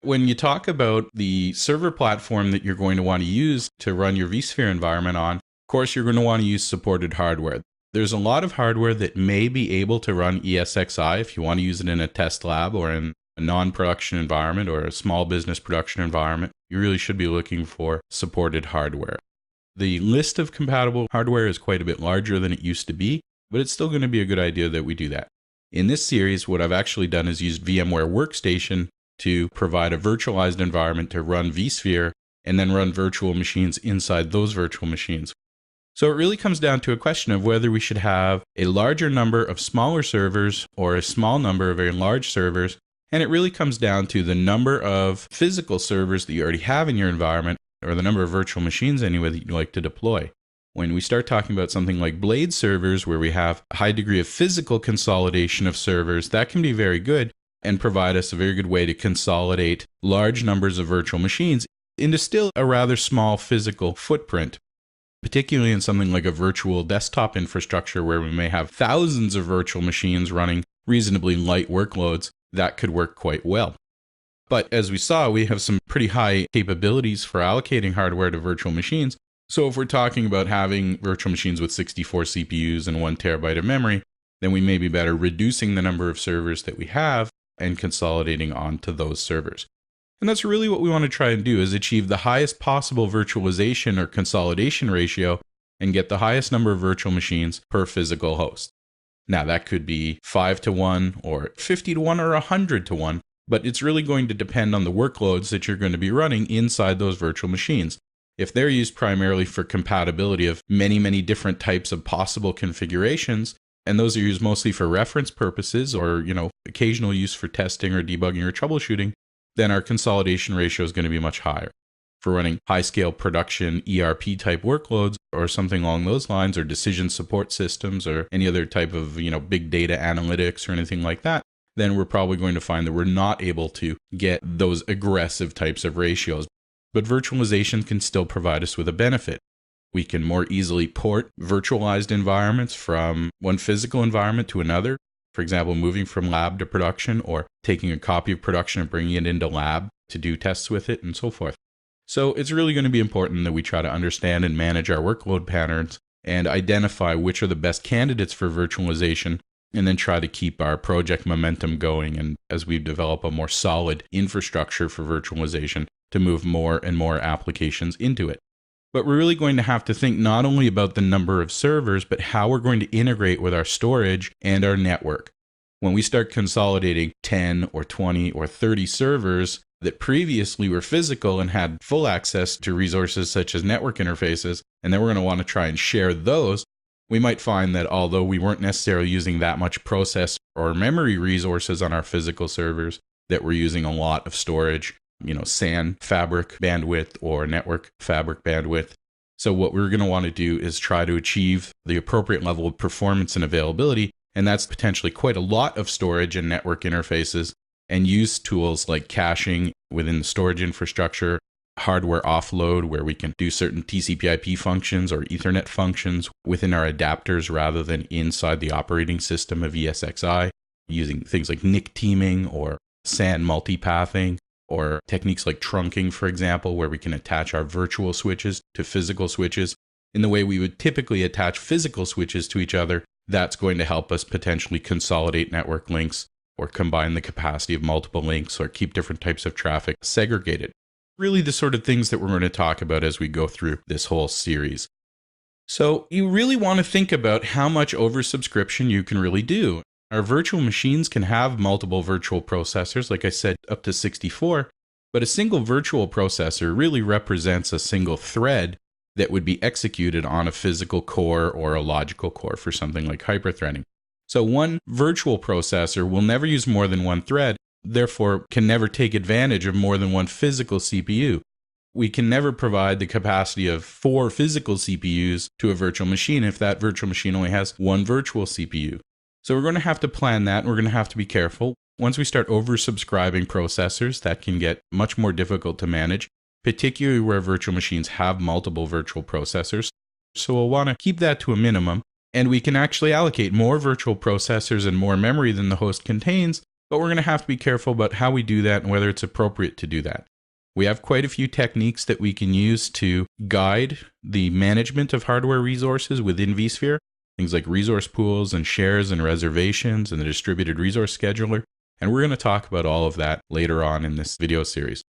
When you talk about the server platform that you're going to want to use to run your vSphere environment on, of course, you're going to want to use supported hardware. There's a lot of hardware that may be able to run ESXi if you want to use it in a test lab or in a non-production environment or a small business production environment. You really should be looking for supported hardware. The list of compatible hardware is quite a bit larger than it used to be, but it's still going to be a good idea that we do that. In this series, what I've actually done is used VMware Workstation to provide a virtualized environment to run vSphere and then run virtual machines inside those virtual machines. So it really comes down to a question of whether we should have a larger number of smaller servers or a small number of very large servers. And it really comes down to the number of physical servers that you already have in your environment, or the number of virtual machines anyway that you'd like to deploy. When we start talking about something like blade servers, where we have a high degree of physical consolidation of servers, that can be very good and provide us a very good way to consolidate large numbers of virtual machines into still a rather small physical footprint, particularly in something like a virtual desktop infrastructure where we may have thousands of virtual machines running reasonably light workloads. That could work quite well. But as we saw, we have some pretty high capabilities for allocating hardware to virtual machines. So if we're talking about having virtual machines with 64 CPUs and 1 terabyte of memory, then we may be better reducing the number of servers that we have and consolidating onto those servers. And that's really what we want to try and do, is achieve the highest possible virtualization or consolidation ratio and get the highest number of virtual machines per physical host. Now that could be 5 to 1 or 50 to 1 or 100 to 1, but it's really going to depend on the workloads that you're going to be running inside those virtual machines. If they're used primarily for compatibility of many, many different types of possible configurations, and those are used mostly for reference purposes or, occasional use for testing or debugging or troubleshooting, then our consolidation ratio is going to be much higher. For running high-scale production ERP type workloads or something along those lines, or decision support systems or any other type of, big data analytics or anything like that, then we're probably going to find that we're not able to get those aggressive types of ratios. But virtualization can still provide us with a benefit. We can more easily port virtualized environments from one physical environment to another. For example, moving from lab to production, or taking a copy of production and bringing it into lab to do tests with it, and so forth. So it's really going to be important that we try to understand and manage our workload patterns and identify which are the best candidates for virtualization, and then try to keep our project momentum going, and as we develop a more solid infrastructure for virtualization, to move more and more applications into it. But we're really going to have to think not only about the number of servers, but how we're going to integrate with our storage and our network. When we start consolidating 10 or 20 or 30 servers that previously were physical and had full access to resources such as network interfaces, and then we're going to want to try and share those, we might find that although we weren't necessarily using that much process or memory resources on our physical servers, that we're using a lot of storage, SAN fabric bandwidth or network fabric bandwidth. So what we're going to want to do is try to achieve the appropriate level of performance and availability, and that's potentially quite a lot of storage and network interfaces, and use tools like caching within the storage infrastructure, hardware offload, where we can do certain TCP/IP functions or Ethernet functions within our adapters rather than inside the operating system of ESXi, using things like NIC teaming or SAN multipathing, or techniques like trunking, for example, where we can attach our virtual switches to physical switches in the way we would typically attach physical switches to each other. That's going to help us potentially consolidate network links, or combine the capacity of multiple links, or keep different types of traffic segregated. Really the sort of things that we're going to talk about as we go through this whole series. So you really want to think about how much oversubscription you can really do. Our virtual machines can have multiple virtual processors, like I said, up to 64, but a single virtual processor really represents a single thread that would be executed on a physical core or a logical core for something like hyperthreading. So one virtual processor will never use more than one thread, therefore can never take advantage of more than one physical CPU. We can never provide the capacity of 4 physical CPUs to a virtual machine if that virtual machine only has one virtual CPU. So we're going to have to plan that, and we're going to have to be careful. Once we start oversubscribing processors, that can get much more difficult to manage, particularly where virtual machines have multiple virtual processors. So we'll want to keep that to a minimum, and we can actually allocate more virtual processors and more memory than the host contains but we're going to have to be careful about how we do that and whether it's appropriate to do that. We have quite a few techniques that we can use to guide the management of hardware resources within vSphere, things like resource pools and shares and reservations and the distributed resource scheduler, and we're going to talk about all of that later on in this video series.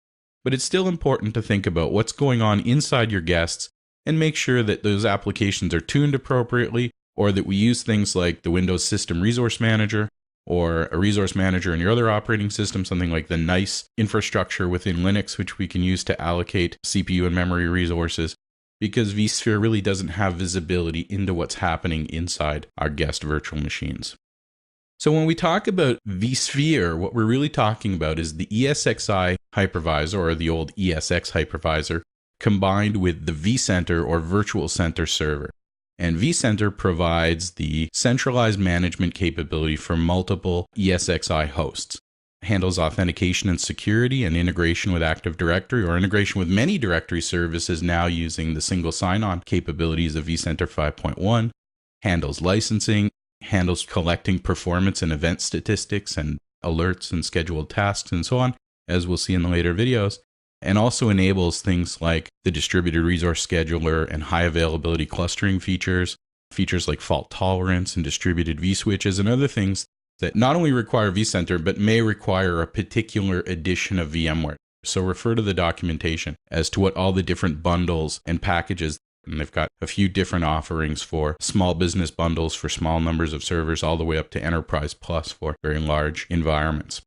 But it's still important to think about what's going on inside your guests and make sure that those applications are tuned appropriately, or that we use things like the Windows System Resource Manager or a resource manager in your other operating system, something like the NICE infrastructure within Linux, which we can use to allocate CPU and memory resources, because vSphere really doesn't have visibility into what's happening inside our guest virtual machines. So when we talk about vSphere, what we're really talking about is the ESXi hypervisor, or the old ESX hypervisor, combined with the vCenter or Virtual Center server. And vCenter provides the centralized management capability for multiple ESXi hosts. It handles authentication and security and integration with Active Directory, or integration with many directory services now using the single sign-on capabilities of vCenter 5.1, handles licensing, handles collecting performance and event statistics and alerts and scheduled tasks and so on, as we'll see in the later videos, and also enables things like the distributed resource scheduler and high availability clustering features like fault tolerance and distributed vSwitches and other things that not only require vCenter, but may require a particular edition of VMware. So refer to the documentation as to what all the different bundles and packages, and they've got a few different offerings for small business bundles for small numbers of servers, all the way up to Enterprise Plus for very large environments.